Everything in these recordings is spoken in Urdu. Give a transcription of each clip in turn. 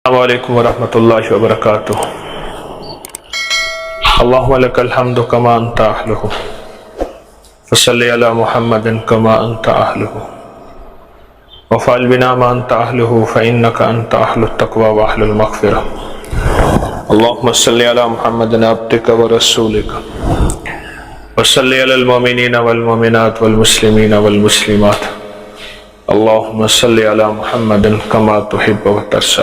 السلام علیکم ورحمۃ اللہ وبرکاتہ۔ اللہم لک الحمد کما انت اہلہ فصلی علی محمد کما انت اہلہ وفعل بنا ما انت اہلہ فانک انت اہل التقوی واہل المغفرہ۔ اللہم صلی علی محمد عبدک ورسولک وصلی علی المؤمنین والمؤمنات والمسلمین والمسلمات۔ اللہم صلی علی محمد کما تحب وترضی۔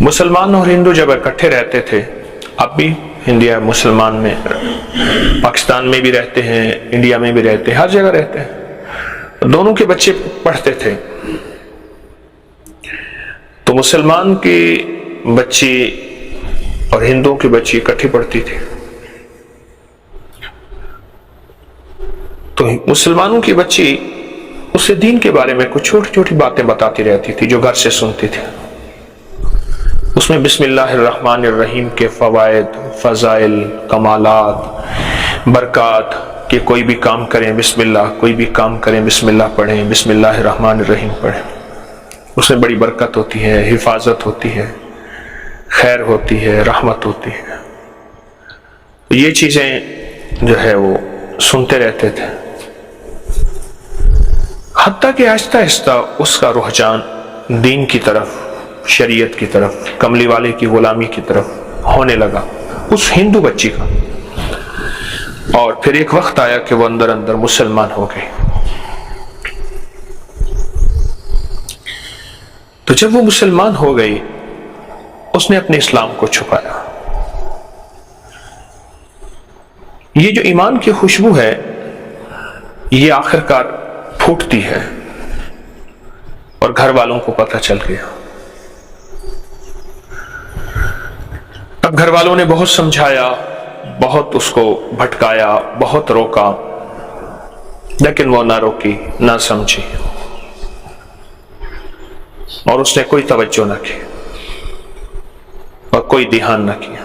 مسلمان اور ہندو جب اکٹھے رہتے تھے، اب بھی انڈیا مسلمان میں، پاکستان میں بھی رہتے ہیں، انڈیا میں بھی رہتے ہیں، ہر جگہ رہتے ہیں، دونوں کے بچے پڑھتے تھے، تو مسلمان کی بچی اور ہندوؤں کی بچی اکٹھی پڑھتی تھی، تو مسلمانوں کی بچی اسے دین کے بارے میں کچھ چھوٹی چھوٹی باتیں بتاتی رہتی تھی جو گھر سے سنتی تھی۔ اس میں بسم اللہ الرحمن الرحیم کے فوائد، فضائل، کمالات، برکات، کہ کوئی بھی کام کریں بسم اللہ، کوئی بھی کام کریں بسم اللہ پڑھیں، بسم اللہ الرحمن الرحیم پڑھیں، اس میں بڑی برکت ہوتی ہے، حفاظت ہوتی ہے، خیر ہوتی ہے، رحمت ہوتی ہے۔ یہ چیزیں جو ہے وہ سنتے رہتے تھے، حتیٰ کہ آہستہ آہستہ اس کا رجحان دین کی طرف، شریعت کی طرف، کملی والے کی غلامی کی طرف ہونے لگا اس ہندو بچی کا، اور پھر ایک وقت آیا کہ وہ اندر اندر مسلمان ہو گئی۔ تو جب وہ مسلمان ہو گئی، اس نے اپنے اسلام کو چھپایا۔ یہ جو ایمان کی خوشبو ہے، یہ آخر کار پھوٹتی ہے، اور گھر والوں کو پتہ چل گیا۔ اب گھر والوں نے بہت سمجھایا، بہت اس کو بھٹکایا، بہت روکا، لیکن وہ نہ روکی، نہ سمجھی، اور اس نے کوئی توجہ نہ کی اور کوئی دھیان نہ کیا۔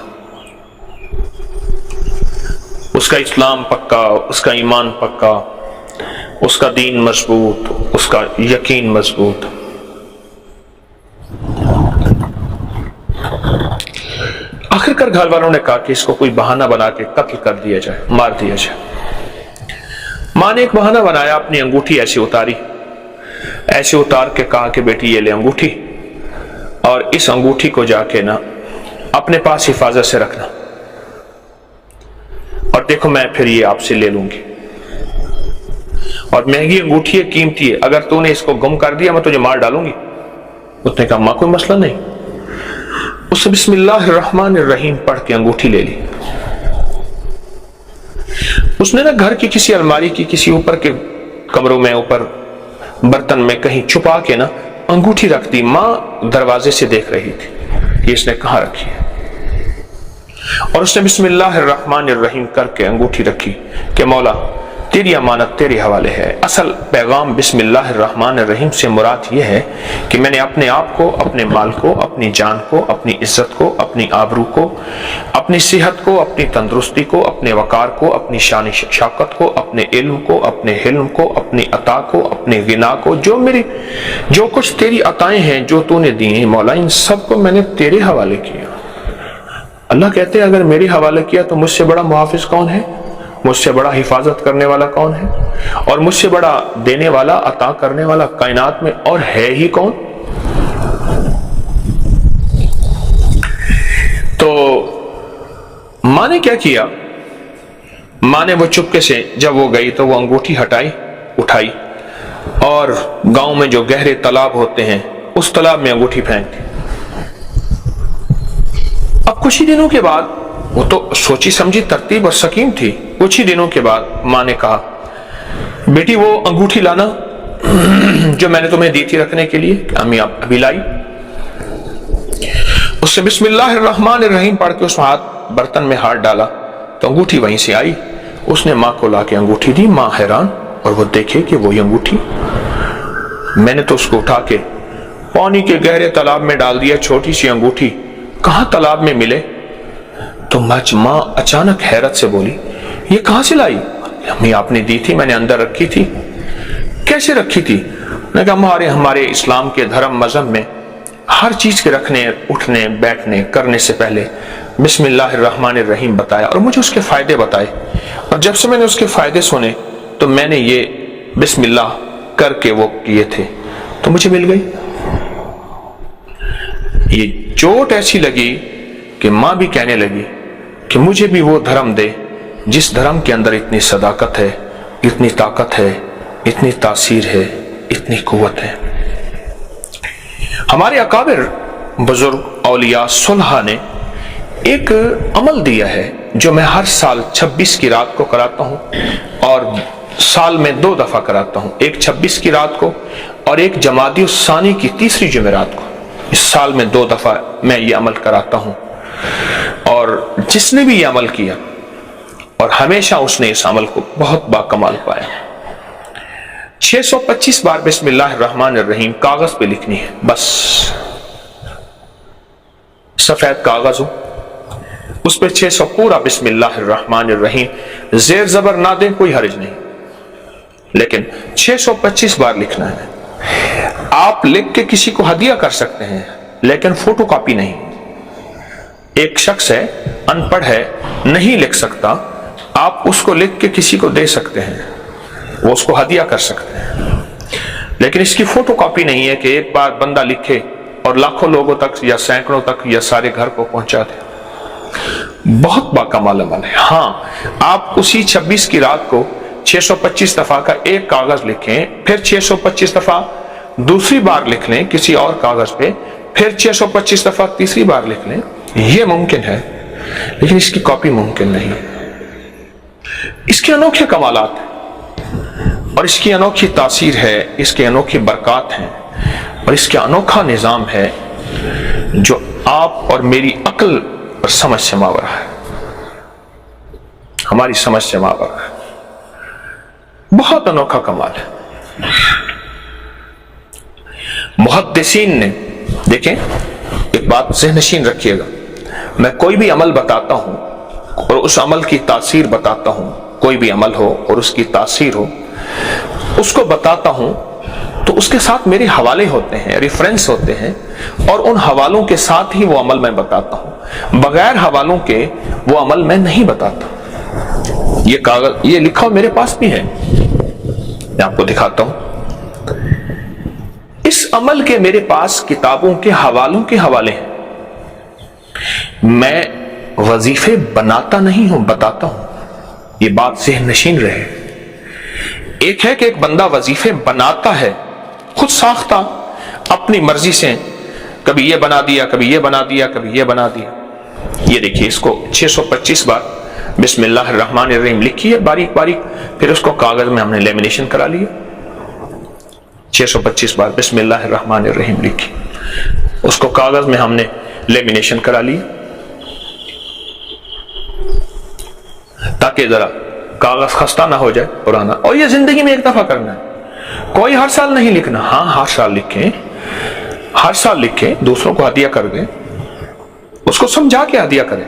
اس کا اسلام پکا، اس کا ایمان پکا، اس کا دین مضبوط، اس کا یقین مضبوط۔ آخر کار گھر والوں نے کہا کہ اس کو کوئی بہانہ بنا کے قتل کر دیا جائے، مار دیا جائے۔ ماں نے ایک بہانہ بنایا، اپنی انگوٹھی ایسے اتاری، ایسے اتار کے کہا کہ بیٹی یہ لے انگوٹھی، اور اس انگوٹھی کو جا کے نا اپنے پاس حفاظت سے رکھنا، اور دیکھو میں پھر یہ آپ سے لے لوں گی، اور مہنگی انگوٹھی ہے، قیمتی ہے، اگر تو نے اس کو گم کر دیا میں تجھے مار ڈالوں گی۔ اس نے کہا ماں کوئی مسئلہ نہیں۔ اس نے بسم اللہ الرحمن الرحیم پڑھ کے انگوٹھی لے لی۔ اس نے نا گھر کی کسی الماری کی کسی اوپر کے کمروں میں، اوپر برتن میں کہیں چھپا کے نا انگوٹھی رکھ دی۔ ماں دروازے سے دیکھ رہی تھی کہ اس نے کہاں رکھی ہے، اور اس نے بسم اللہ الرحمن الرحیم کر کے انگوٹھی رکھی کہ مولا تیری امانت تیرے حوالے ہے۔ اصل پیغام بسم اللہ الرحمن الرحیم سے مراد یہ ہے کہ میں نے اپنے آپ کو، اپنے مال کو، اپنی جان کو، اپنی عزت کو، اپنی آبرو کو، اپنی صحت کو، اپنی تندرستی کو، اپنے وقار کو، اپنی شان شوکت کو، اپنے علم کو، اپنے حلم کو، اپنی عطا کو، اپنے غنا کو، جو کچھ تیری عطائیں ہیں جو تو نے دی ہیں مولا، ان سب کو میں نے تیرے حوالے کیا۔ اللہ کہتے ہیں اگر میرے حوالے کیا تو مجھ سے بڑا محافظ کون ہے، مجھ سے بڑا حفاظت کرنے والا کون ہے، اور مجھ سے بڑا دینے والا، عطا کرنے والا کائنات میں اور ہے ہی کون۔ تو ماں نے کیا کیا، ماں نے وہ چپکے سے جب وہ گئی تو وہ انگوٹھی اٹھائی، اور گاؤں میں جو گہرے تالاب ہوتے ہیں اس تالاب میں انگوٹھی پھینک دی۔ اب کچھ ہی دنوں کے بعد، وہ تو سوچی سمجھی ترتیب اور سکیم تھی، کچھ ہی دنوں کے بعد ماں نے کہا بیٹی وہ انگوٹھی لانا جو میں نے تمہیں دی تھی رکھنے کے لیے۔ امی آپ ابھی لائی۔ اس نے بسم اللہ الرحمن الرحیم پڑھ کے اس برتن میں ہاتھ ڈالا تو انگوٹھی وہیں سے آئی۔ اس نے ماں کو لا کے انگوٹھی دی۔ ماں حیران، اور وہ دیکھے کہ وہی انگوٹھی، میں نے تو اس کو اٹھا کے پانی کے گہرے تالاب میں ڈال دیا، چھوٹی سی انگوٹھی کہاں تالاب میں ملے؟ تو ماں اچانک حیرت سے بولی یہ کہاں سے لائی؟ امی آپ نے دی تھی، میں نے اندر رکھی تھی۔ کیسے رکھی تھی؟ میں کہا ہمارے اسلام کے دھرم مذہب میں ہر چیز کے رکھنے، اٹھنے، بیٹھنے، کرنے سے پہلے بسم اللہ الرحمن الرحیم بتایا، اور مجھے اس کے فائدے بتائے، اور جب سے میں نے اس کے فائدے سنے تو میں نے یہ بسم اللہ کر کے وہ کیے تھے تو مجھے مل گئی۔ یہ چوٹ ایسی لگی کہ ماں بھی کہنے لگی کہ مجھے بھی وہ دھرم دے جس دھرم کے اندر اتنی صداقت ہے، اتنی طاقت ہے، اتنی تاثیر ہے، اتنی قوت ہے۔ ہمارے اکابر بزرگ اولیاء صلحاء نے ایک عمل دیا ہے جو میں ہر سال 26 کی رات کو کراتا ہوں، اور سال میں 2 دفعہ کراتا ہوں، ایک 26 کی رات کو اور ایک جمادی الثانی کی تیسری جمعرات کو۔ اس سال میں 2 دفعہ میں یہ عمل کراتا ہوں، اور جس نے بھی یہ عمل کیا اور ہمیشہ اس نے اس عمل کو بہت باکمال پایا۔ 625 بار بسم اللہ الرحمن الرحیم کاغذ پہ لکھنی ہے، بس سفید کاغذ ہو، اس پہ 600 پورا بسم اللہ الرحمن الرحیم، زیر زبر نہ دیں کوئی حرج نہیں، لیکن 625 بار لکھنا ہے۔ آپ لکھ کے کسی کو ہدیہ کر سکتے ہیں لیکن فوٹو کاپی نہیں۔ ایک شخص ہے، ان پڑھ ہے، نہیں لکھ سکتا، آپ اس کو لکھ کے کسی کو دے سکتے ہیں، وہ اس کو ہدیہ کر سکتے ہیں، لیکن اس کی فوٹو کاپی نہیں ہے کہ ایک بار بندہ لکھے اور لاکھوں لوگوں تک یا سینکڑوں تک یا سارے گھر کو پہنچا دے۔ بہت باکمال عمل ہے۔ ہاں، آپ اسی 26 کی رات کو 625 دفعہ کا ایک کاغذ لکھیں، پھر 625 دفعہ دوسری بار لکھ لیں کسی اور کاغذ پہ، پھر 625 دفعہ تیسری بار لکھ لیں، یہ ممکن ہے، لیکن اس کی کاپی ممکن نہیں۔ اس کے انوکھے کمالات ہیں، اور اس کی انوکھی تاثیر ہے، اس کے انوکھی برکات ہیں، اور اس کا انوکھا نظام ہے جو آپ اور میری عقل اور سمجھ سے ماورا ہے، ہماری سمجھ سے ماورا ہے۔ بہت انوکھا کمال ہے۔ محدثین نے، دیکھیں ایک بات ذہن نشین رکھیے گا، میں کوئی بھی عمل بتاتا ہوں اور اس عمل کی تاثیر بتاتا ہوں، کوئی بھی عمل ہو اور اس کی تاثیر ہو، اس کو بتاتا ہوں تو اس کے ساتھ میرے حوالے ہوتے ہیں، ریفرنس ہوتے ہیں، اور ان حوالوں کے ساتھ ہی وہ عمل میں بتاتا ہوں، بغیر حوالوں کے وہ عمل میں نہیں بتاتا۔ یہ کاغذ، یہ لکھا میرے پاس بھی ہے، میں آپ کو دکھاتا ہوں۔ اس عمل کے میرے پاس کتابوں کے حوالوں کے حوالے ہیں۔ میں وظیفے بناتا نہیں ہوں، بتاتا ہوں، یہ بات ذہن نشین رہے۔ ایک ہے کہ ایک بندہ وظیفے بناتا ہے خود ساختہ اپنی مرضی سے، کبھی یہ بنا دیا، کبھی یہ بنا دیا، کبھی یہ بنا دیا۔ یہ دیکھیے، اس کو 625 بار بسم اللہ الرحمن الرحیم لکھی ہے باریک باریک، پھر اس کو کاغذ میں ہم نے لیمینیشن کرا لیا۔ 625 بار بسم اللہ الرحمن الرحیم لکھی، اس کو کاغذ میں ہم نے لیمینیشن کرا لی تاکہ ذرا کاغذ خستہ نہ ہو جائے پرانا، اور یہ زندگی میں ایک دفعہ کرنا ہے، کوئی ہر سال نہیں لکھنا۔ ہاں، ہر سال لکھیں، ہر سال لکھیں، دوسروں کو ہدیہ کر دیں، اس کو سمجھا کے ہدیہ کریں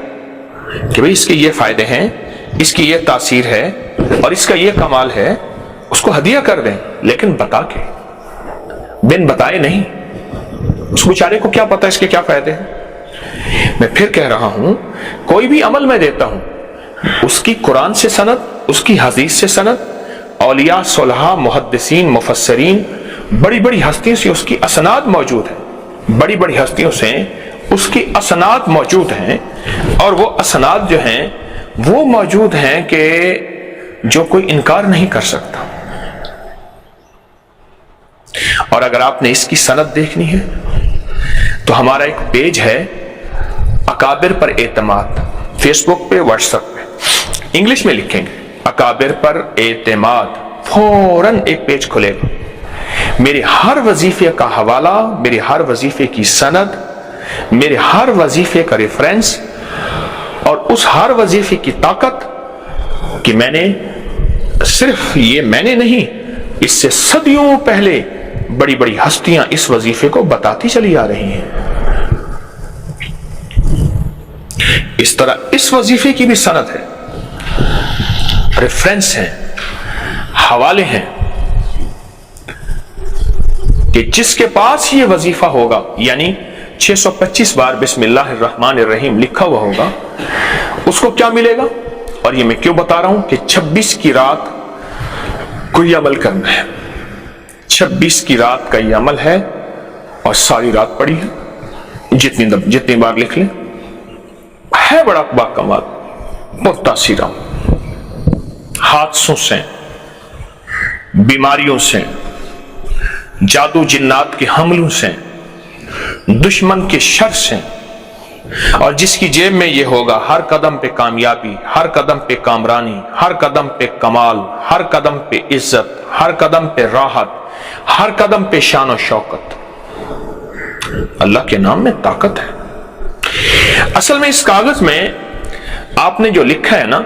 کہ بھئی اس کے یہ فائدے ہیں، اس کی یہ تاثیر ہے، اور اس کا یہ کمال ہے، اس کو ہدیہ کر دیں، لیکن بتا کے، بن بتائے نہیں۔ اس بیچارے کو کیا پتا اس کے کیا فائدے ہیں۔ میں پھر کہہ رہا ہوں، کوئی بھی عمل میں دیتا ہوں، اس کی قرآن سے سند، اس کی حدیث سے سند، اولیاء صلحاء، محدثین، مفسرین، بڑی بڑی ہستیوں سے اس کی اسناد موجود ہیں، بڑی بڑی ہستیوں سے اس کی اسناد موجود ہیں، اور وہ اسناد جو ہیں وہ موجود ہیں کہ جو کوئی انکار نہیں کر سکتا۔ اور اگر آپ نے اس کی سند دیکھنی ہے تو ہمارا ایک پیج ہے اکابر پر اعتماد، فیس بک پہ، واٹس ایپ پہ، انگلش میں لکھیں گے اکابر پر اعتماد، فوراً ایک پیج کھلے گا، میرے ہر وظیفے کا حوالہ، میرے ہر وظیفے کی سند، میرے ہر وظیفے کا ریفرنس، اور اس ہر وظیفے کی طاقت کہ میں نے صرف یہ میں نے نہیں، اس سے صدیوں پہلے بڑی بڑی ہستیاں اس وظیفے کو بتاتی چلی آ رہی ہیں۔ اس طرح اس وظیفے کی بھی سند ہے، ریفرنس ہیں، حوالے ہیں کہ جس کے پاس یہ وظیفہ ہوگا، یعنی 625 بار بسم اللہ الرحمن الرحیم لکھا ہوا ہوگا، اس کو کیا ملے گا؟ اور یہ میں کیوں بتا رہا ہوں کہ 26 کی رات کو یہ عمل کرنا ہے، 26 کی رات کا یہ عمل ہے، اور ساری رات پڑھی ہے، جتنی بار لکھ لیں، ہے بڑا باکمال، بہت تاثیر حادثوں سے، بیماریوں سے، جادو جنات کے حملوں سے، دشمن کے شر سے، اور جس کی جیب میں یہ ہوگا، ہر قدم پہ کامیابی، ہر قدم پہ کامرانی، ہر قدم پہ کمال، ہر قدم پہ عزت، ہر قدم پہ راحت، ہر قدم پہ شان و شوکت۔ اللہ کے نام میں طاقت ہے۔ اصل میں اس کاغذ میں آپ نے جو لکھا ہے نا،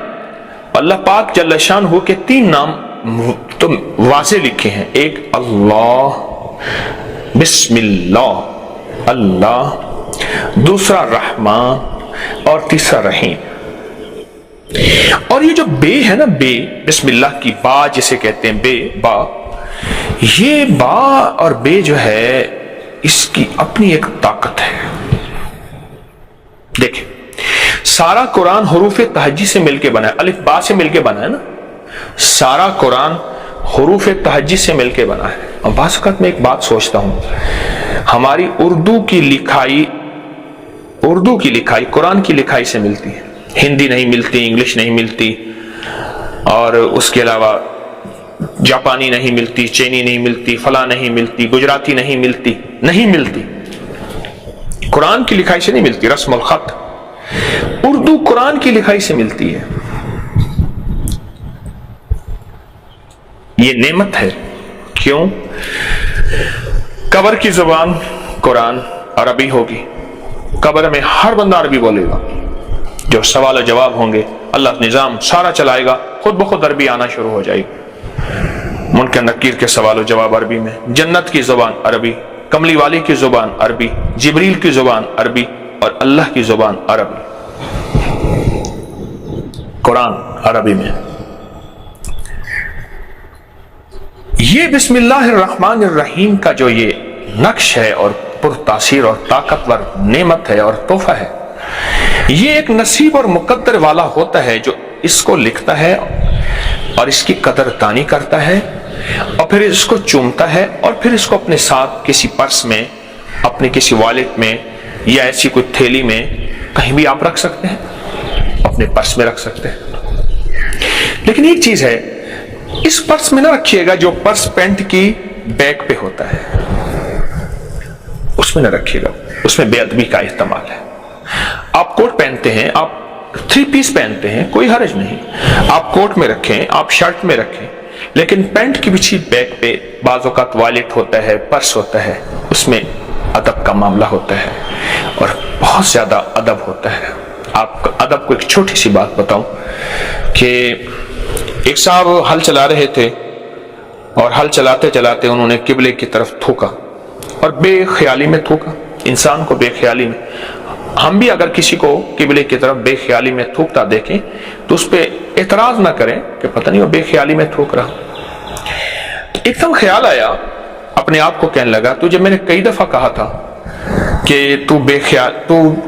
اللہ پاک جل شانہ کے 3 نام تو واضح لکھے ہیں، ایک اللہ، بسم اللہ، اللہ، دوسرا رحمان، اور تیسرا رحیم۔ اور یہ جو بے ہے نا، بے، بسم اللہ کی با جسے کہتے ہیں، بے، با، یہ با اور بے جو ہے اس کی اپنی ایک طاقت ہے۔ دیکھیں، سارا قرآن حروف تہجی سے مل کے بنا ہے، الف با سے مل کے بنا ہے نا، سارا قرآن حروف تہجی سے مل کے بنا ہے۔ اور بعض اوقات میں ایک بات سوچتا ہوں، ہماری اردو کی لکھائی قرآن کی لکھائی سے ملتی ہے، ہندی نہیں ملتی، انگلش نہیں ملتی، اور اس کے علاوہ جاپانی نہیں ملتی، چینی نہیں ملتی، فلاں نہیں ملتی، گجراتی نہیں ملتی، قرآن کی لکھائی سے نہیں ملتی، رسم الخط اردو قرآن کی لکھائی سے ملتی ہے۔ یہ نعمت ہے، کیوں؟ قبر کی زبان قرآن عربی ہوگی، قبر میں ہر بندہ عربی بولے گا، جو سوال و جواب ہوں گے اللہ نظام سارا چلائے گا، خود بخود عربی آنا شروع ہو جائے گی، منکر نکیر کے سوال و جواب عربی میں، جنت کی زبان عربی، کملی والی کی زبان عربی، جبریل کی زبان عربی، اور اللہ کی زبان عربی، قرآن عربی میں۔ یہ بسم اللہ الرحمن الرحیم کا جو یہ نقش ہے اور پرتاثیر اور طاقتور نعمت ہے اور تحفہ ہے، یہ ایک نصیب اور مقدر والا ہوتا ہے جو اس کو لکھتا ہے اور اس کی قدر دانی کرتا ہے، اور پھر اس کو چومتا ہے، اور پھر اس کو اپنے ساتھ کسی پرس میں، اپنے کسی والیٹ میں، یا ایسی کوئی تھیلی میں کہیں بھی آپ رکھ سکتے ہیں، اپنے پرس میں رکھ سکتے ہیں۔ لیکن ایک چیز ہے، اس پرس میں نہ رکھیے گا جو پرس پینٹ کی بیک پہ ہوتا ہے، اس میں نہ رکھیے گا، اس میں بے ادبی کا احتمال ہے۔ آپ کوٹ پہنتے ہیں، آپ 3 پیس پہنتے ہیں، کوئی حرج نہیں، آپ کوٹ میں رکھیں، آپ شرٹ میں رکھیں، لیکن پینٹ کی پیچھے بیک پہ بعض اوقات والیٹ ہوتا ہے، پرس ہوتا ہے، اس میں ادب کا معاملہ ہوتا ہے، اور بہت زیادہ ادب ہوتا ہے۔ آپ ادب کو ایک چھوٹی سی بات بتاؤں کہ ایک صاحب ہل چلا رہے تھے، اور ہل چلاتے چلاتے انہوں نے قبلے کی طرف تھوکا، اور بے خیالی میں تھوکا، انسان کو بے خیالی میں۔ ہم بھی اگر کسی کو قبلے کی طرف بے خیالی میں تھوکتا دیکھیں تو اس پہ اعتراض نہ کریں کہ پتہ نہیں وہ بے خیالی میں تھوک رہا۔ ایک دم خیال آیا، اپنے آپ کو کہنے لگا، تجھے میں نے کئی دفعہ کہا تھا کہ تو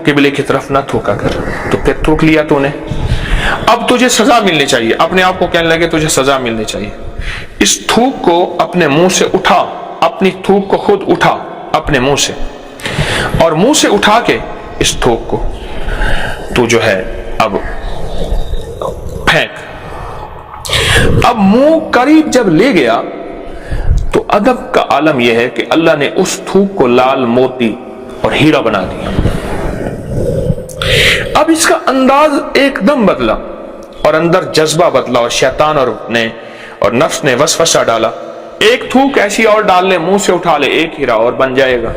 قبلے کی طرف نہ تھوکا کر، تو پھر تھوک لیا تو نے، اب تجھے سزا ملنی چاہیے۔ اپنے آپ کو کہنے لگے تجھے سزا ملنی چاہیے، اس تھوک کو اپنے منہ سے اٹھا، اپنی تھوک کو خود اٹھا اپنے منہ سے، اور منہ سے اٹھا کے اس تھوک کو تو جو ہے اب پھینک۔ اب منہ قریب جب لے گیا تو ادب کا عالم یہ ہے کہ اللہ نے اس تھوک کو لال موتی اور ہیرا بنا دیا۔ اب اس کا انداز ایک دم بدلا، اور اندر جذبہ بدلا، اور شیطان اور نفس نے وسوسہ ڈالا، ایک تھوک ایسی اور ڈال لے، منہ سے اٹھا لے، ایک ہیرا اور بن جائے گا۔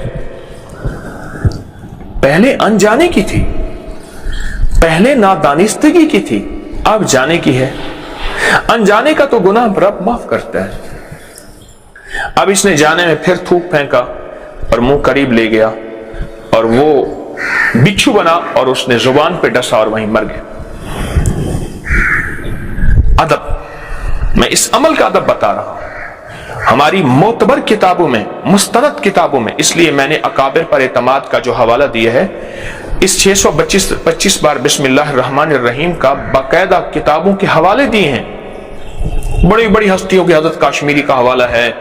پہلے انجانے کی تھی، پہلے نادانستگی کی تھی، اب جانے کی ہے۔ انجانے کا تو گناہ رب معاف کرتا ہے، اب اس نے جانے میں پھر تھوک پھینکا اور منہ قریب لے گیا، اور وہ بچھو بنا، اور اس نے زبان پہ ڈسا اور وہیں مر گیا۔ ادب میں اس عمل کا ادب بتا رہا ہوں ہماری معتبر کتابوں میں، مستند کتابوں میں، اس لیے میں نے اکابر پر اعتماد کا جو حوالہ دیا ہے، اس 625 بار بسم اللہ الرحمن الرحیم کا باقاعدہ کتابوں کے حوالے دیے ہیں، بڑی بڑی ہستیوں کی، حضرت کاشمیری کا حوالہ ہے،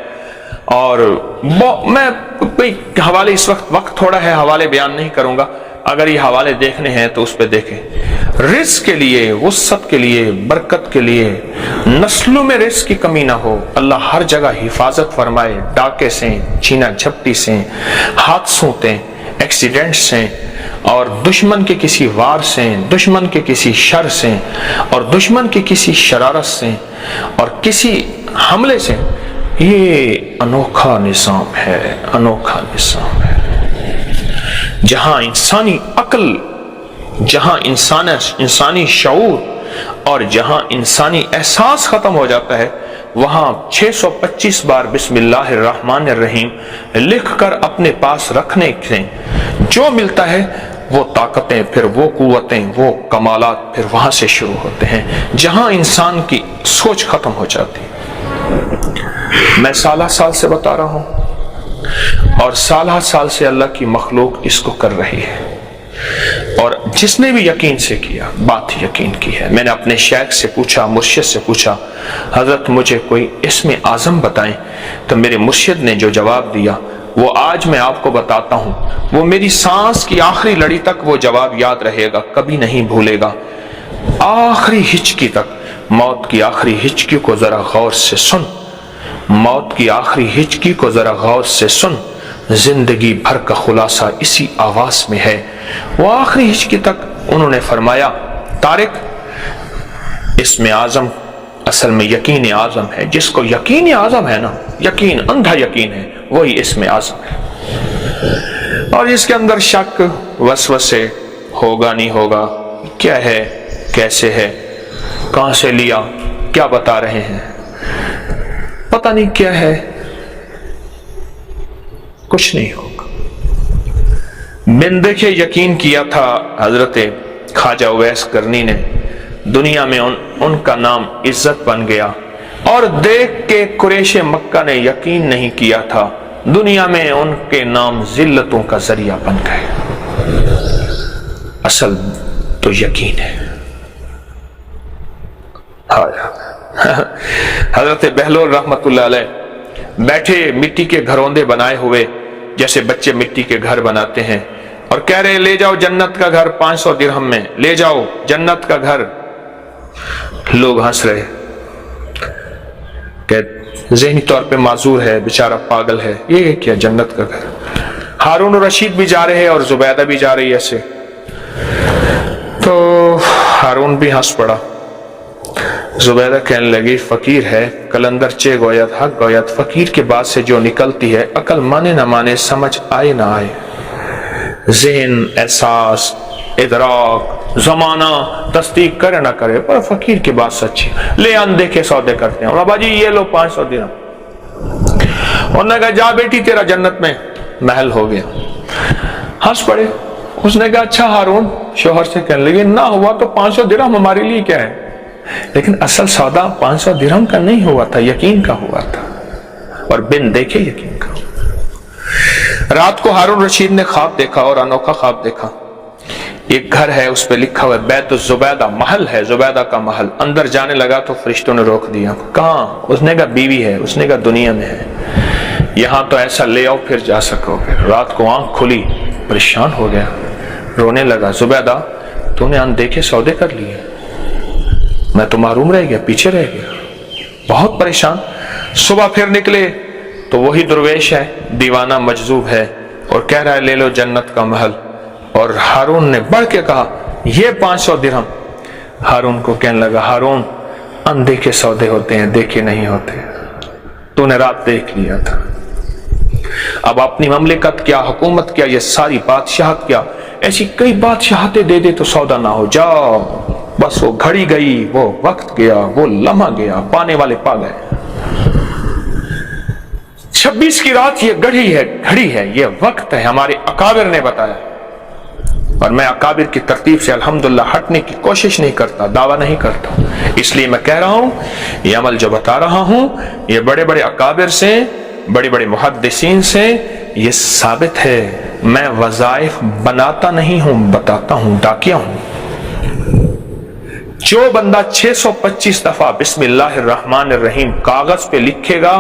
اور میں کوئی حوالے اس وقت تھوڑا ہے، حوالے بیان نہیں کروں گا، اگر یہ حوالے دیکھنے ہیں تو اس پہ دیکھیں۔ رزق کے لیے، وسعت کے لیے، برکت کے لیے، نسلوں میں رزق کی کمی نہ ہو، اللہ ہر جگہ حفاظت فرمائے، ڈاکے سے، چھینا جھپٹی سے، حادثوں سے، ایکسیڈنٹ سے، اور دشمن کے کسی وار سے، دشمن کے کسی شر سے، اور دشمن کے کسی شرارت سے، اور کسی حملے سے۔ یہ انوکھا نظام ہے، انوکھا نظام ہے، جہاں انسانی عقل، جہاں انسانی شعور اور جہاں انسانی احساس ختم ہو جاتا ہے، وہاں 625 بار بسم اللہ الرحمن الرحیم لکھ کر اپنے پاس رکھنے سے جو ملتا ہے، وہ طاقتیں، پھر وہ قوتیں، وہ کمالات پھر وہاں سے شروع ہوتے ہیں جہاں انسان کی سوچ ختم ہو جاتی ہے۔ میں سالہ سال سے بتا رہا ہوں، اور سالہ سال سے اللہ کی مخلوق اس کو کر رہی ہے، اور جس نے بھی یقین سے کیا، بات یقین کی ہے۔ میں نے اپنے شیخ سے پوچھا، مرشد سے پوچھا، حضرت مجھے کوئی اسم اعظم بتائیں، تو میرے مرشد نے جو جواب دیا وہ آج میں آپ کو بتاتا ہوں، وہ میری سانس کی آخری لڑی تک وہ جواب یاد رہے گا، کبھی نہیں بھولے گا، آخری ہچکی تک۔ موت کی آخری ہچکی کو ذرا غور سے سن، موت کی آخری ہچکی کو ذرا غور سے سن، زندگی بھر کا خلاصہ اسی آواز میں ہے۔ وہ آخری ہچکی تک انہوں نے فرمایا، طارق، اسم اعظم اصل میں یقین اعظم ہے، جس کو یقین اعظم ہے نا، یقین، اندھا یقین ہے، وہی اسم اعظم ہے، اور اس کے اندر شک، وسوسے، ہوگا نہیں ہوگا، کیا ہے، کیسے ہے، کہاں سے لیا، کیا بتا رہے ہیں، پتہ نہیں کیا ہے، کچھ نہیں ہوگا۔ بن دیکھے یقین کیا تھا حضرت خواجہ اویس کرنی نے، دنیا میں ان کا نام عزت بن گیا، اور دیکھ کے قریش مکہ نے یقین نہیں کیا تھا، دنیا میں ان کے نام ذلتوں کا ذریعہ بن گئے۔ اصل تو یقین ہے۔ حضرت بہلول رحمت اللہ علیہ بیٹھے مٹی کے گھروندے بنائے ہوئے، جیسے بچے مٹی کے گھر بناتے ہیں، اور کہہ رہے لے جاؤ جنت کا گھر 500 درہم میں، لے جاؤ جنت کا گھر۔ لوگ ہنس رہے کہ ذہنی طور پہ معذور ہے، بیچارہ پاگل ہے، یہ کیا جنت کا گھر۔ ہارون رشید بھی جا رہے اور زبیدہ بھی جا رہی ایسے، تو ہارون بھی ہنس پڑا، زبیدہ کہنے لگی فقیر ہے، کلندر چے گویت حق گویت، فقیر کے بعد سے جو نکلتی ہے، عقل مانے نہ مانے، سمجھ آئے نہ آئے، ذہن، احساس، ادراک، زمانہ تصدیق کرے نہ کرے، پر فقیر کی بات سچی، لے اندے کے سودے کرتے ہیں، بابا جی یہ لو 500 درہم، انہوں نے کہا جا بیٹی تیرا جنت میں محل ہو گیا۔ ہنس پڑے۔ اس نے کہا اچھا ہارون، شوہر سے کہنے لگے نہ ہوا تو 500 درہم ہمارے لیے کیا ہے، لیکن اصل سودا 500 درہم کا نہیں ہوا تھا، یقین کا ہوا تھا، اور بن دیکھے یقین کا۔ رات کو ہارون رشید نے خواب دیکھا، اور انوکھا خواب دیکھا۔ ایک گھر ہے، اس پہ لکھا ہوا ہے بیت الزبیدہ، محل ہے زبیدہ کا محل۔ اندر جانے لگا تو فرشتوں نے روک دیا۔ کہاں؟ اس نے کہا بیوی ہے، اس نے کہا دنیا میں ہے، یہاں تو ایسا لے آؤ پھر جا سکو گے۔ رات کو آنکھ کھلی، پریشان ہو گیا، رونے لگا، زبیدہ تو نے اندیکھے سودے کر لیے، میں تو محروم رہ گیا، پیچھے رہ گیا، بہت پریشان۔ صبح پھر نکلے تو وہی درویش ہے، دیوانہ مجذوب ہے، اور کہہ رہا ہے لے لو جنت کا محل۔ اور ہارون نے بڑھ کے کہا یہ 500 درہم۔ ہارون کو کہنے لگا ہارون، اندیکھے سودے ہوتے ہیں، دیکھے نہیں ہوتے، تو نے رات دیکھ لیا تھا، اب اپنی مملکت کیا، حکومت کیا، یہ ساری بادشاہت کیا، ایسی کئی بادشاہتیں دے دے تو سودا نہ ہو، جاؤ بس وہ گھڑی گئی، وہ وقت گیا، وہ لمحہ گیا، پانے والے پا گئے۔ 26 کی رات یہ گھڑی ہے، یہ وقت ہے، ہمارے اکابر نے بتایا، اور میں اکابر کی ترتیب سے الحمدللہ ہٹنے کی کوشش نہیں کرتا، دعویٰ نہیں کرتا، اس لیے میں کہہ رہا ہوں یہ عمل جو بتا رہا ہوں یہ بڑے بڑے اکابر سے، بڑے بڑے محدثین سے یہ ثابت ہے۔ میں وظائف بناتا نہیں ہوں، بتاتا ہوں، ڈاکیا ہوں۔ جو بندہ 625 دفعہ بسم اللہ الرحمن الرحیم کاغذ پہ لکھے گا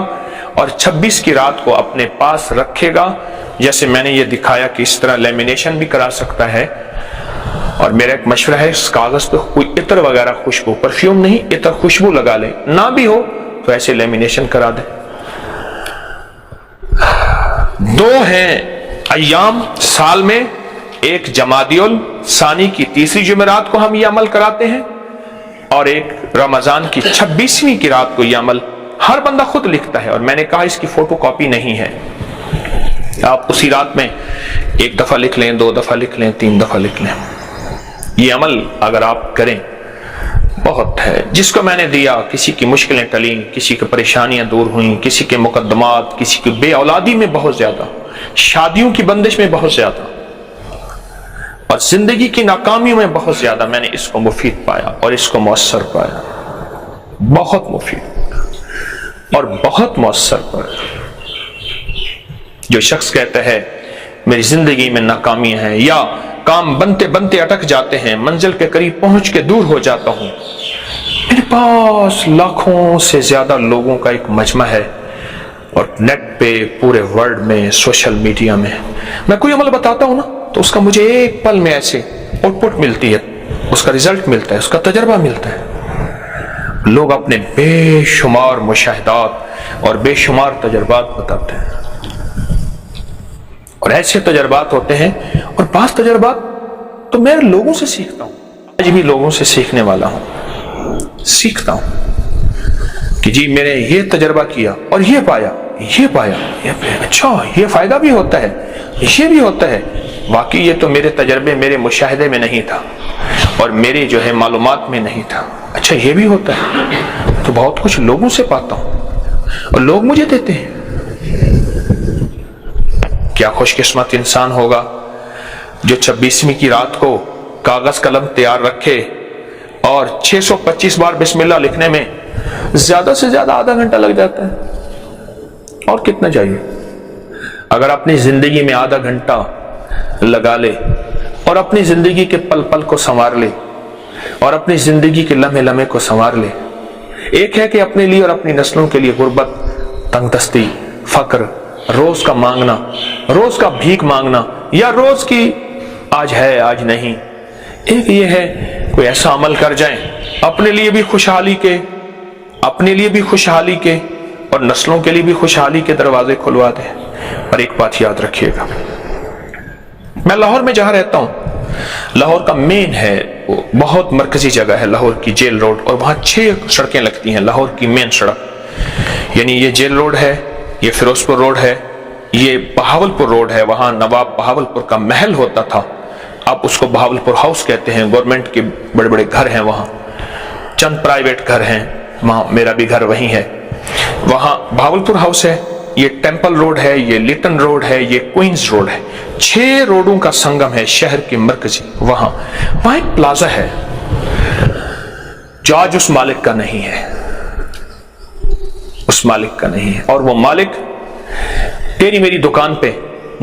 اور 26 کی رات کو اپنے پاس رکھے گا، جیسے میں نے یہ دکھایا کہ اس طرح لیمینیشن بھی کرا سکتا ہے، اور میرا ایک مشورہ ہے اس کاغذ پہ کوئی عطر وغیرہ خوشبو، پرفیوم نہیں، عطر خوشبو لگا لے، نہ بھی ہو تو ایسے لیمینیشن کرا دے۔ 2 ہیں ایام سال میں، ایک جمادی الثانی کی تیسری جمعرات کو ہم یہ عمل کراتے ہیں، اور ایک رمضان کی 26ویں کی رات کو یہ عمل ہر بندہ خود لکھتا ہے، اور میں نے کہا اس کی فوٹو کاپی نہیں ہے، آپ اسی رات میں 1 دفعہ لکھ لیں، 2 دفعہ لکھ لیں، 3 دفعہ لکھ لیں۔ یہ عمل اگر آپ کریں بہت ہے، جس کو میں نے دیا کسی کی مشکلیں ٹلیں، کسی کی پریشانیاں دور ہوئیں، کسی کے مقدمات، کسی کی بے اولادی میں بہت زیادہ، شادیوں کی بندش میں بہت زیادہ، اور زندگی کی ناکامیوں میں بہت زیادہ میں نے اس کو مفید پایا اور اس کو مؤثر پایا، بہت مفید اور بہت مؤثر پایا۔ جو شخص کہتا ہے میری زندگی میں ناکامیاں ہیں، یا کام بنتے بنتے اٹک جاتے ہیں، منزل کے قریب پہنچ کے دور ہو جاتا ہوں، میرے پاس لاکھوں سے زیادہ لوگوں کا ایک مجمع ہے، اور نیٹ پہ پورے ورلڈ میں، سوشل میڈیا میں کوئی عمل بتاتا ہوں نا تو اس کا مجھے ایک پل میں ایسے آؤٹ پٹ ملتی ہے، اس کا ریزلٹ ملتا ہے، اس کا تجربہ ملتا ہے۔ لوگ اپنے بے شمار مشاہدات اور بے شمار تجربات بتاتے ہیں، اور ایسے تجربات ہوتے ہیں، اور بعض تجربات تو میں لوگوں سے سیکھتا ہوں، آج بھی لوگوں سے سیکھنے والا ہوں، سیکھتا ہوں کہ جی میں نے یہ تجربہ کیا اور یہ پایا، اچھا یہ فائدہ بھی ہوتا ہے، یہ بھی ہوتا ہے، واقعی یہ تو میرے تجربے، میرے مشاہدے میں نہیں تھا، اور میرے جو ہے معلومات میں نہیں تھا، اچھا یہ بھی ہوتا ہے، تو بہت کچھ لوگوں سے پاتا ہوں اور لوگ مجھے دیتے ہیں۔ کیا خوش قسمت انسان ہوگا جو 26ویں کی رات کو کاغذ قلم تیار رکھے اور 625 بار بسم اللہ لکھنے میں زیادہ سے زیادہ آدھا گھنٹہ لگ جاتا ہے، اور کتنا چاہیے؟ اگر اپنی زندگی میں آدھا گھنٹہ لگا لے اور اپنی زندگی کے پل پل کو سنوار لے اور اپنی زندگی کے لمحے لمحے کو سنوار لے، ایک ہے کہ اپنے لیے اور اپنی نسلوں کے لیے غربت، تنگ دستی، فقر، روز کا مانگنا، روز کا بھیک مانگنا، یا روز کی آج ہے آج نہیں، ایک یہ ہے کوئی ایسا عمل کر جائیں اپنے لیے بھی خوشحالی کے، اپنے لیے بھی خوشحالی کے اور نسلوں کے لیے بھی خوشحالی کے دروازے کھلوا دیں۔ اور ایک بات یاد رکھیے گا، میں لاہور میں جہاں رہتا ہوں، لاہور کا مین ہے، بہت مرکزی جگہ ہے لاہور کی، جیل روڈ، اور وہاں 6 سڑکیں لگتی ہیں، لاہور کی مین سڑک، یعنی یہ جیل روڈ ہے، یہ فیروز پور روڈ ہے، یہ بہاول پور روڈ ہے، وہاں نواب بہاول پور کا محل ہوتا تھا، اب اس کو بہاول پور ہاؤس کہتے ہیں، گورنمنٹ کے بڑے بڑے گھر ہیں وہاں، چند پرائیویٹ گھر ہیں وہاں، میرا بھی گھر وہیں ہے، وہاں بہاول پور ہاؤس ہے، یہ ٹیمپل روڈ ہے، یہ لیٹن روڈ ہے، یہ کوئنز روڈ ہے، 6 روڈوں کا سنگم ہے شہر کے مرکزی، وہاں ایک پلازا ہے جو آج اس مالک کا نہیں ہے، اس مالک کا نہیں ہے، اور وہ مالک تیری میری دکان پہ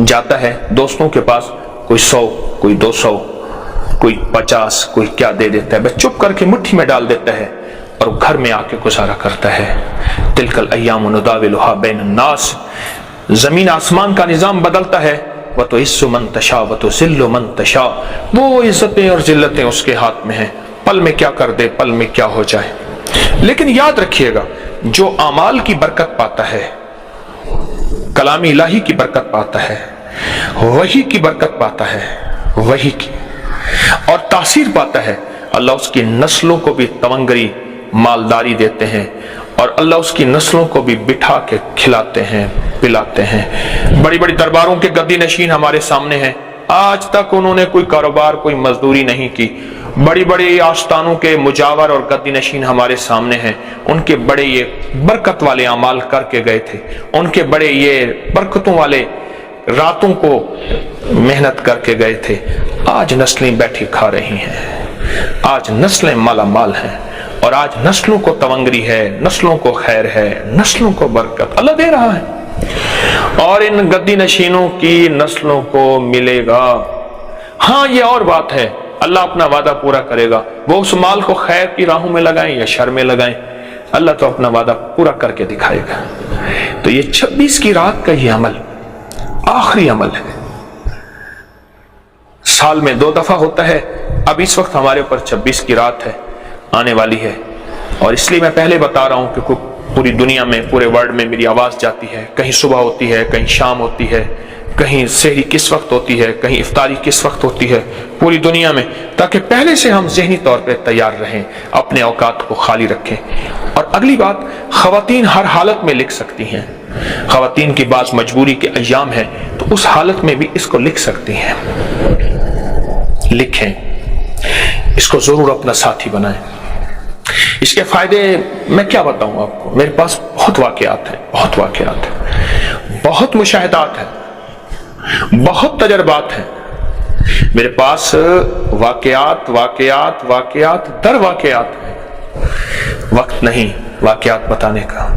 جاتا ہے دوستوں کے پاس، کوئی 100 کوئی 200 کوئی 50 کوئی کیا دے دیتا ہے، بس چپ کر کے مٹھی میں ڈال دیتا ہے اور گھر میں آ کے گزارا کرتا ہے۔ تلک الایام نداولها بین الناس، زمین آسمان کا نظام بدلتا ہے، وتعز من تشاء وتذل من تشاء، وہ عزتیں اور ذلتیں اس کے ہاتھ میں ہیں، پل میں کیا کر دے، پل میں کیا ہو جائے۔ لیکن یاد رکھیے گا جو اعمال کی برکت پاتا ہے، کلام الہی کی برکت پاتا ہے، وحی کی برکت پاتا ہے، وحی کی، اور تاثیر پاتا ہے، اللہ اس کی نسلوں کو بھی تونگری مالداری دیتے ہیں، اور اللہ اس کی نسلوں کو بھی بٹھا کے کھلاتے ہیں، پلاتے ہیں۔ بڑی بڑی درباروں کے گدی نشین ہمارے سامنے ہیں، آج تک انہوں نے کوئی کاروبار، کوئی مزدوری نہیں کی، بڑی بڑی آستانوں کے مجاور اور گدی نشین ہمارے سامنے ہیں، ان کے بڑے یہ برکت والے اعمال کر کے گئے تھے، ان کے بڑے یہ برکتوں والے راتوں کو محنت کر کے گئے تھے، آج نسلیں بیٹھی کھا رہی ہیں، آج نسلیں مالا مال ہیں، اور آج نسلوں کو تونگری ہے، نسلوں کو خیر ہے، نسلوں کو برکت اللہ دے رہا ہے، اور ان گدی نشینوں کی نسلوں کو ملے گا۔ ہاں یہ اور بات ہے، اللہ اپنا وعدہ پورا کرے گا، وہ اس مال کو خیر کی راہوں میں لگائیں یا شر میں لگائیں، اللہ تو اپنا وعدہ پورا کر کے دکھائے گا۔ تو یہ 26 کی رات کا یہ عمل آخری عمل ہے، سال میں 2 دفعہ ہوتا ہے، اب اس وقت ہمارے اوپر 26 کی رات ہے، آنے والی ہے، اور اس لیے میں پہلے بتا رہا ہوں کہ پوری دنیا میں، پورے ورلڈ میں میری آواز جاتی ہے، کہیں صبح ہوتی ہے، کہیں شام ہوتی ہے، کہیں سحری کس وقت ہوتی ہے، کہیں افطاری کس وقت ہوتی ہے، پوری دنیا میں، تاکہ پہلے سے ہم ذہنی طور پہ تیار رہیں، اپنے اوقات کو خالی رکھیں۔ اور اگلی بات، خواتین ہر حالت میں لکھ سکتی ہیں، خواتین کی بعض مجبوری کے ایام ہیں تو اس حالت میں بھی اس کو لکھ سکتی ہیں، لکھیں، اس کو ضرور اپنا ساتھی بنائیں۔ اس کے فائدے میں کیا بتاؤں آپ کو، میرے پاس بہت واقعات ہیں، بہت مشاہدات ہیں، بہت تجربات ہیں، میرے پاس واقعات در واقعات ہیں، وقت نہیں واقعات بتانے کا۔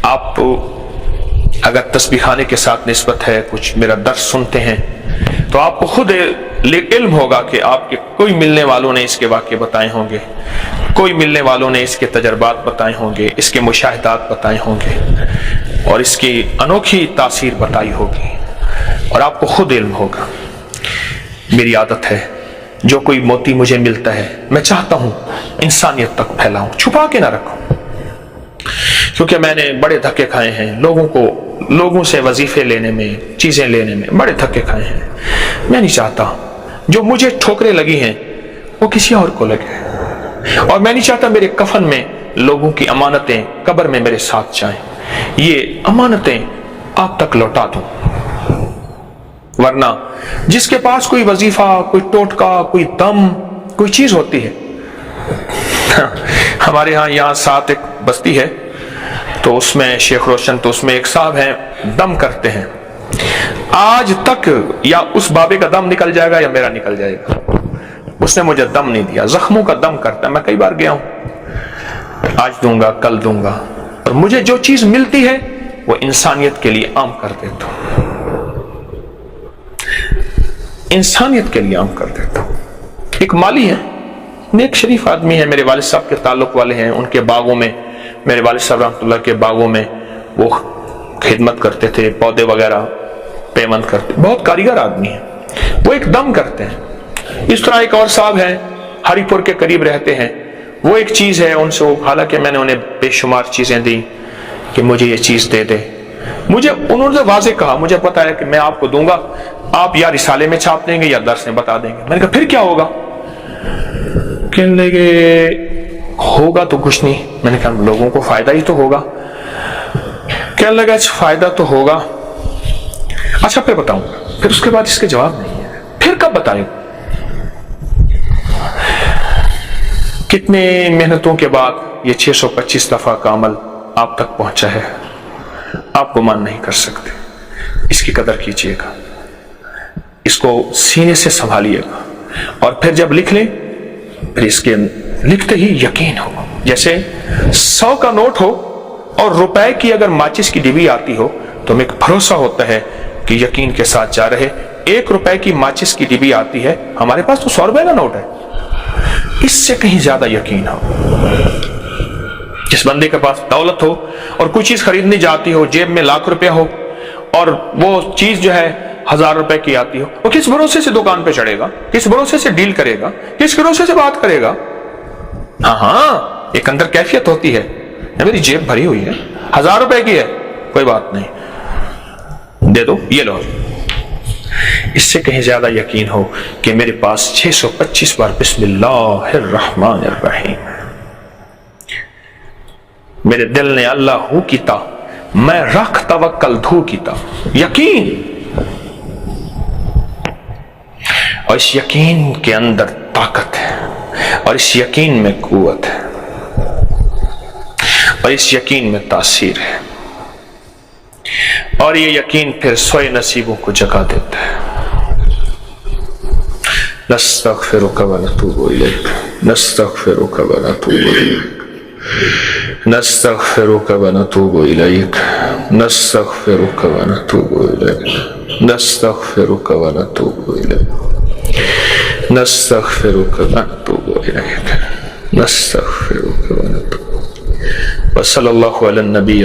آپ اگر تسبیح خانے کے ساتھ نسبت ہے، کچھ میرا درس سنتے ہیں تو آپ کو خود علم ہوگا کہ آپ کے کوئی ملنے والوں نے اس کے واقعے بتائے ہوں گے، کوئی ملنے والوں نے اس کے تجربات بتائے ہوں گے، اس کے مشاہدات بتائے ہوں گے، اور اس کی انوکھی تاثیر بتائی ہوگی، اور آپ کو خود علم ہوگا۔ میری عادت ہے، جو کوئی موتی مجھے ملتا ہے میں چاہتا ہوں انسانیت تک پھیلاؤں، چھپا کے نہ رکھوں، کیونکہ میں نے بڑے دھکے کھائے ہیں، لوگوں سے وظیفے لینے میں، چیزیں لینے میں بڑے دھکے کھائے ہیں۔ میں نہیں چاہتا جو مجھے ٹھوکریں لگی ہیں وہ کسی اور کو لگے، اور میں نہیں چاہتا میرے کفن میں لوگوں کی امانتیں قبر میں میرے ساتھ جائیں، یہ امانتیں آپ تک لوٹا دوں۔ ورنہ جس کے پاس کوئی وظیفہ، کوئی ٹوٹکا، کوئی دم، کوئی چیز ہوتی ہے، ہمارے یہاں ساتھ ایک بستی ہے، تو اس میں شیخ روشن، تو اس میں ایک صاحب ہیں دم کرتے ہیں، آج تک یا اس بابے کا دم نکل جائے گا یا میرا نکل جائے گا، اس نے مجھے دم نہیں دیا، زخموں کا دم کرتا ہے، میں کئی بار گیا ہوں، آج دوں گا، کل دوں گا، اور مجھے جو چیز ملتی ہے وہ انسانیت کے لیے عام کر دیتا ہوں، انسانیت کے لیے عام کر دیتا ہوں۔ ایک مالی ہے، نیک شریف آدمی ہے، میرے والد صاحب کے تعلق والے ہیں، ان کے باغوں میں، میرے والد صاحب رحمۃ اللہ کے باغوں میں وہ خدمت کرتے تھے، پودے وغیرہ پیمند کرتے، بہت کاریگر آدمی ہیں، وہ ایک دم کرتے ہیں۔ اس طرح ایک اور صاحب ہیں، ہری پور کے قریب رہتے ہیں، وہ ایک چیز ہے ان سے، حالانکہ میں نے انہیں بے شمار چیزیں دی کہ مجھے یہ چیز دے دے، انہوں نے واضح کہا، مجھے پتا ہے کہ میں آپ کو دوں گا، آپ یا رسالے میں چھاپ دیں گے یا درس میں بتا دیں گے۔ میں نے کہا پھر کیا ہوگا؟ کہنے لگے ہوگا تو کچھ نہیں۔ میں نے کہا لوگوں کو فائدہ ہی تو ہوگا۔ کہنے لگا اچھا فائدہ تو ہوگا، اچھا پھر بتاؤں گا۔ پھر اس کے بعد اس کے جواب نہیں ہے، پھر کب بتائے؟ کتنے محنتوں کے بعد یہ 625 دفعہ کا عمل آپ تک پہنچا ہے، آپ گمان نہیں کر سکتے۔ اس کی قدر کیجئے گا، اس کو سینے سے سنبھالیے گا، اور پھر جب لکھ لیں پھر اس کے لکھتے ہی یقین ہو، جیسے 100 کا نوٹ ہو اور روپے کی اگر ماچس کی ڈبی آتی ہو تو ہمیں ایک بھروسہ ہوتا ہے کہ یقین کے ساتھ جا رہے، 1 روپے کی ماچس کی ڈبی آتی ہے، ہمارے پاس تو 100 روپے کا نوٹ ہے، اس سے کہیں زیادہ یقین ہو۔ جس بندے کے پاس دولت ہو اور کوئی چیز خریدنی جاتی ہو، جیب میں لاکھ روپیہ ہو اور وہ چیز جو ہے 1000 روپے کی آتی ہو، وہ کس بھروسے سے دکان پہ چڑھے گا، کس بھروسے سے ڈیل کرے گا، کس بھروسے سے بات کرے گا؟ ہاں ایک اندر کیفیت ہوتی ہے، میری جیب بھری ہوئی ہے، 1000 روپے کی ہے، کوئی بات نہیں، دے دو، یہ لو۔ اس سے کہیں زیادہ یقین ہو کہ میرے پاس 625 بار بسم اللہ الرحمن الرحیم، میرے دل نے اللہ ہو کیتا، میں رکھ توکل دھو کیتا، یقین، اور اس یقین کے اندر طاقت ہے، اور اس یقین میں قوت ہے، اور اس یقین میں تاثیر ہے۔ اور یہ یقین پھر سوئے نصیبوں کو جگا دیتا ہے. نستغفرک ونتوب الیک نستغفرک ونتوب الیک نستغفرک ونتوب الیک نستغفرک ونتوب الیک نستغفرک ونتوب الیک نستغفرک ونتوب الیک نستغفرک ونتوب. وصلی اللہ علی النبی